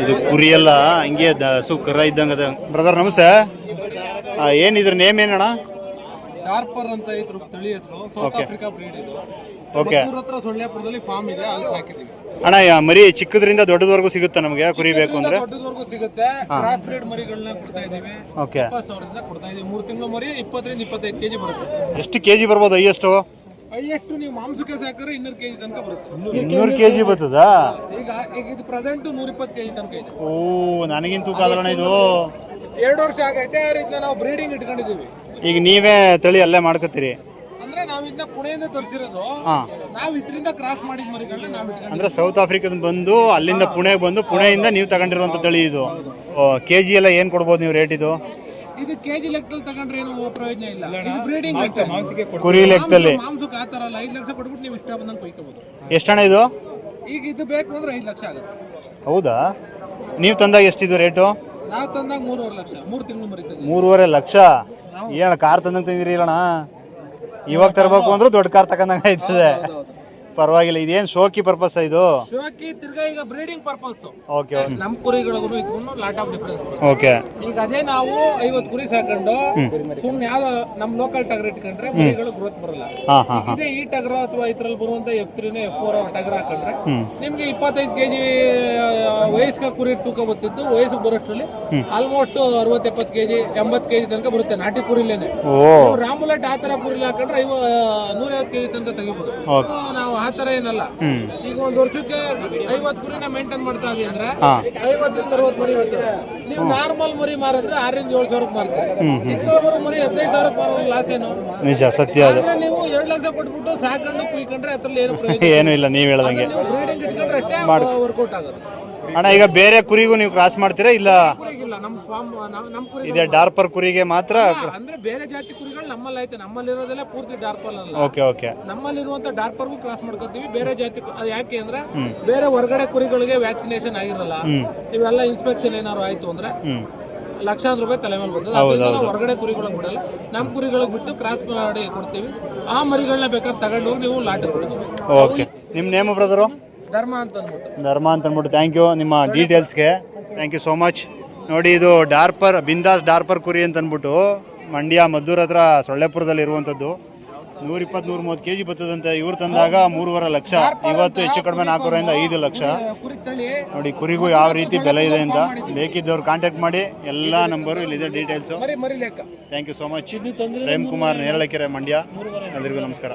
ಇದು ಕುರಿ ಎಲ್ಲ ಹಂಗೆ ಕರ ಇದ್ದಂಗೆ ಅದ. ಬ್ರದರ್ ನಮಸ್ತೆ. ಏನು ಇದ್ರ ನೇಮ್ ಏನಣ್ಣ? ಡಾರ್ಪರ್ ಅಂತ ಇದ್ರ ತಳಿ ಹೆಸರು. ಸೌತ್ ಆಫ್ರಿಕಾ ಬ್ರೀಡ್ ಇದು. ಓಕೆ. ಹತ್ರ ಸೊಳ್ಳೆಪುರದಲ್ಲಿ ಫಾರ್ಮ್ ಇದೆ, ಅಲ್ಲಿ ಸಾಕಿದೀವಿ. ಅಣ್ಣ ಮರಿ ಚಿಕ್ಕದ್ರಿಂದ ದೊಡ್ಡದವರೆಗೂ ಸಿಗುತ್ತೆ ನಮಗೆ ಕುರಿ ಬೇಕು ಅಂದ್ರೆ? ದೊಡ್ಡದವರೆಗೂ ಸಿಗುತ್ತೆ. ಕ್ರಾಸ್ ಬ್ರೀಡ್ ಮರಿಗಳನ್ನ ಕೊಡ್ತಾ ಇದೀವಿ. ಓಕೆ. 20,000 ಕೊಡ್ತಾ ಇದೀವಿ. 3 ತಿಂಗಳ ಮರಿ 20 ರಿಂದ 25 ಕೆಜಿ ಬರುತ್ತೆ. ಎಷ್ಟು ಕೆಜಿ ಬರ್ಬೋದು ಹೈಯೆಸ್ಟ್? ನೀವು ಮಾಂಸಕ್ಕೆ ಸಾಕಿದ್ರೆ 200 ಕೆಜಿ ತನಕ ಬರುತ್ತೆ. 200 ಕೆಜಿ ಬರ್ತದಾ? ಈಗ ಇದು ಪ್ರೆಸೆಂಟ್ 120 ಕೆಜಿ ತನಕ ಇದೆ. ಓ, ನನಗಿಂತ ತೂಕ ಅದಣ್ಣ ಇದು. 2 ವರ್ಷ ಆಗೈತೆ. ಇದನ್ನ ನಾವು ಬ್ರೀಡಿಂಗ್ ಇಟ್ಕೊಂಡಿದೀವಿ. ಈಗ ನೀವೇ ತಳಿ ಅಲ್ಲೇ ಮಾಡ್ಕೊತೀರಿ? ಅಂದ್ರೆ ನಾವ್ ಇದನ್ನ ಪುಣೆಯಿಂದ ತರಿಸಿರೋದು. ನಾವ್ ಇದರಿಂದ ಕ್ರಾಸ್ ಮಾಡಿದ ಮರಿಗಳನ್ನ ನಾವ್ ಇಟ್ಕೊಂಡಿದ್ದೀವಿ. ಅಂದ್ರೆ ಸೌತ್ ಆಫ್ರಿಕಾದ ಬಂದು ಅಲ್ಲಿಂದ ಪುಣೆಗೆ ಬಂದು ಪುಣೆಯಿಂದ ನೀವು ತಗೊಂಡಿರುವಂತ ತಳಿ ಇದು. ಕೆಜಿ ಎಲ್ಲ ಏನ್ ಕೊಡ್ಬೋದು ನೀವು ರೇಟ್ ಇದು? ಇದು ಕೆಜಿ ಲೆಕ್ಕದಲ್ಲಿ ತಗೊಂಡ್ರೆ ಏನು ಪ್ರಯೋಜನ ಇಲ್ಲ. ಇದು ಬ್ರೀಡಿಂಗ್ ಕುರಿ ಲೆಕ್ಕದಲ್ಲಿ ಮಾಂಸಕ್ಕೆ ಆತರ ಅಲ್ಲ. 5 ಲಕ್ಷ ಕೊಟ್ಬಿಟ್ಟು ನೀವು ಇಷ್ಟ ಬಂದಂಗೆ ಕೊಯ್ಕೋಬಹುದು. ಎಷ್ಟಣ್ಣ ಇದು? ಈಗ ಇದು ಬೇಕು ಅಂದ್ರೆ 5 ಲಕ್ಷ ಆಗುತ್ತೆ. ಹೌದಾ? ನೀವು ತಂದಾಗ ಎಷ್ಟಿದು ರೇಟು? ನಾವು ತಂದಾಗ 3.5 ಲಕ್ಷ. 3 ತಿಂಗಳು ಮರಿತದೆ. 3.5 ಲಕ್ಷ? ಏನ ಕಾರ್ ತಂದಂಗೆ ತಂದಿರಿ ಇಲ್ಲಣ್ಣ? ಇವಾಗ ತರಬೇಕು ಅಂದ್ರೆ ದೊಡ್ಡ ಕಾರ್ ತಗೊಂಡಂಗೆ ಆಯ್ತದೆ. ಪರವಾಗಿಲ್ಲ. ಇದೇನು ಶೋಕಿ ಪರ್ಪಸ್ ಇದು? ಶೋಕಿ ತಿರ್ಗಾ ಈಗ ಬ್ರೀಡಿಂಗ್ ಪರ್ಪಸ್. ಓಕೆ. ನಮ್ಮ ಕುರಿಗಳಿಗೂ ಇದಕ್ಕೂ ಲಾಟ್ ಆಫ್ ಡಿಫರೆನ್ಸ್. ಓಕೆ. ಈಗ ಅದೇ ನಾವು 50 ಕುರಿ ಸಾಕೊಂಡು ಸುಮ್ಮನೆ ಯಾವ್ದೋ ನಮ್ಮ ಲೋಕಲ್ ಟಗರ್ ಇಟ್ಕೊಂಡ್ರೆ ಮರಿಗಳು ಗ್ರೋತ್ ಬರಲ್ಲ. ಇದೇ ಈ ಟಗರ್ ಅಥವಾ ಇದ್ರಲ್ಲಿ ಬರುವಂತ F3 F4 ಟಗರ್ ಹಾಕೊಂಡ್ರೆ ನಿಮ್ಗೆ 25 ಕೆಜಿ ವಯಸ್ಸಿಗೆ ಕುರಿ ತೂಕ ಬರ್ತಿದ್ದು ವಯಸ್ಸಿಗೆ ಬರೋಷ್ಟರಲ್ಲಿ ಆಲ್ಮೋಸ್ಟ್ 60-70 ಕೆಜಿ 80 ಕೆಜಿ ತನಕ ಬರುತ್ತೆ ನಾಟಿ ಕುರಿಲೇನೆ. ರಾಮುಲಟ್ ಆ ತರ ಕುರಿ ಹಾಕೊಂಡ್ರೆ 150 ಕೆಜಿ ತನಕ ತೆಗಿಬಹುದು. ನಾವು ಆ ತರ ಏನಲ್ಲ. ಈಗ ಒಂದು ವರ್ಷಕ್ಕೆ 50 ಕುರಿನ ಮೇಂಟೈನ್ ಮಾಡ್ತಾ ಇದೀವಿ ಅಂದ್ರೆ 50 ರಿಂದ 60 ಮರಿ ಬರ್ತದೆ. ನೀವು ನಾರ್ಮಲ್ ಮರಿ ಮಾರಿದ್ರೆ 6 ರಿಂದ 7 ಸಾವಿರಕ್ಕೆ ಮಾರ್ತೀರಿ. ಇದ್ರಲ್ಲಿ ಬರೋ ಮರಿ 15,000 ಮಾರೋ ಲಾಸ್ ಏನು? ನಿಜ, ಸತ್ಯ. ಆದ್ರೆ ನೀವು 2 ಲಕ್ಷ ಕೊಟ್ಬಿಟ್ಟು ಸಾಕೊಂಡು ಕುಯ್ಕೊಂಡ್ರೆ ಅದ್ರಲ್ಲಿ ಏನು ಪ್ರಯೋಜನ ಏನು ಇಲ್ಲ. ನೀವು ಹೇಳದಂಗೆ ನೀವು ಬ್ರೀಡಿಂಗ್ ಇಟ್ಕೊಂಡ್ರೆ ಅಷ್ಟೇ ವರ್ಕೌಟ್ ಆಗುತ್ತೆ. ಅಣ್ಣ ಈಗ ಬೇರೆ ಕುರಿಗೂ ನೀವು ಕ್ರಾಸ್ ಮಾಡ್ತೀರಾ ಇಲ್ಲ? ಕುರಿಗಿಲ್ಲ. ನಮ್ಮ ಫಾರ್ಮ್ ನಮ್ಮ ಕುರಿ ಇದೆ ಡಾರ್ಪರ್ ಕುರಿಗೆ ಮಾತ್ರ. ಅಂದ್ರೆ ಬೇರೆ ಜಾತಿ ಕುರಿಗಳು ನಮ್ಮಲ್ಲಿ ಐತೆ. ನಮ್ಮಲ್ಲಿರೋದೆಲ್ಲ ಪೂರ್ತಿ ಡಾರ್ಪರ್ ಅಲ್ಲ. Okay okay. ನಮ್ಮಲ್ಲಿರುವಂತ ಡಾರ್ಪರ್ಗೂ ಕ್ರಾಸ್ ಮಾಡ್ಕೊತೀವಿ. ಬೇರೆ ಜಾತಿ ಅದು ಯಾಕೆ ಅಂದ್ರೆ ಬೇರೆ ಹೊರಗಡೆ ಕುರಿಗಳಿಗೆ ವ್ಯಾಕ್ಸಿನೇಷನ್ ಆಗಿರಲ್ಲ. ಇವೆಲ್ಲ ಇನ್ಸ್ಪೆಕ್ಷನ್ ಏನಾದ್ರು ಆಯ್ತು ಅಂದ್ರೆ ಲಕ್ಷಾಂತರ ರೂಪಾಯಿ ತಲೆ ಮೇಲೆ ಬರ್ತದೆ. ಅದರಿಂದ ನಾವು ಹೊರಗಡೆ ಕುರಿಗಳಿಗೆ ಬಿಡಲ್ಲ. ನಮ್ಮ ಕುರಿಗಳಿಗೆ ಬಿಟ್ಟು ಕ್ರಾಸ್ ಮಾಡಿ ಕೊಡ್ತೀವಿ. ಆ ಮರಿಗಳನ್ನ ಬೇಕಾದ್ರೆ ತಗೊಂಡು ಹೋಗಿ ನೀವು ಲಾಟ್ ಕೊಡ್ತೀವಿ. ಓಕೆ. ನಿಮ್ಮ ನೇಮ್ ಬ್ರದರು? ಧರ್ಮ ಅಂತ ಅಂದ್ಬಿಟ್ಟು. ಧರ್ಮ ಅಂತ ಅಂದ್ಬಿಟ್ಟು. ಥ್ಯಾಂಕ್ ಯು ನಿಮ್ಮ ಡೀಟೇಲ್ಸ್ಗೆ. Thank you so much. ನೋಡಿ, ಇದು ಡಾರ್ಪರ್ ಬಿಂದಾಸ್ ಡಾರ್ಪರ್ ಕುರಿ ಅಂತ ಅಂದ್ಬಿಟ್ಟು ಮಂಡ್ಯ ಮದ್ದೂರ್ ಹತ್ರ ಸೊಳ್ಳೆಪುರದಲ್ಲಿ ಇರುವಂಥದ್ದು. 120-130 ಕೆಜಿ ಬರ್ತದಂತೆ. ಇವ್ರು ತಂದಾಗ 3.5 ಲಕ್ಷ. ಇವತ್ತು ಹೆಚ್ಚು ಕಡಿಮೆ 4ರಿಂದ 5 ಲಕ್ಷ. ನೋಡಿ ಕುರಿಗೂ ಯಾವ ರೀತಿ ಬೆಲೆ ಇದೆ ಅಂತ. ಬೇಕಿದ್ದವ್ರು ಕಾಂಟ್ಯಾಕ್ಟ್ ಮಾಡಿ. ಎಲ್ಲ ನಂಬರು ಇಲ್ಲಿದೆ, details. Thank you so much. Prem Kumar, Neralekere, Mandya. ಎಲ್ಲರಿಗೂ ನಮಸ್ಕಾರ.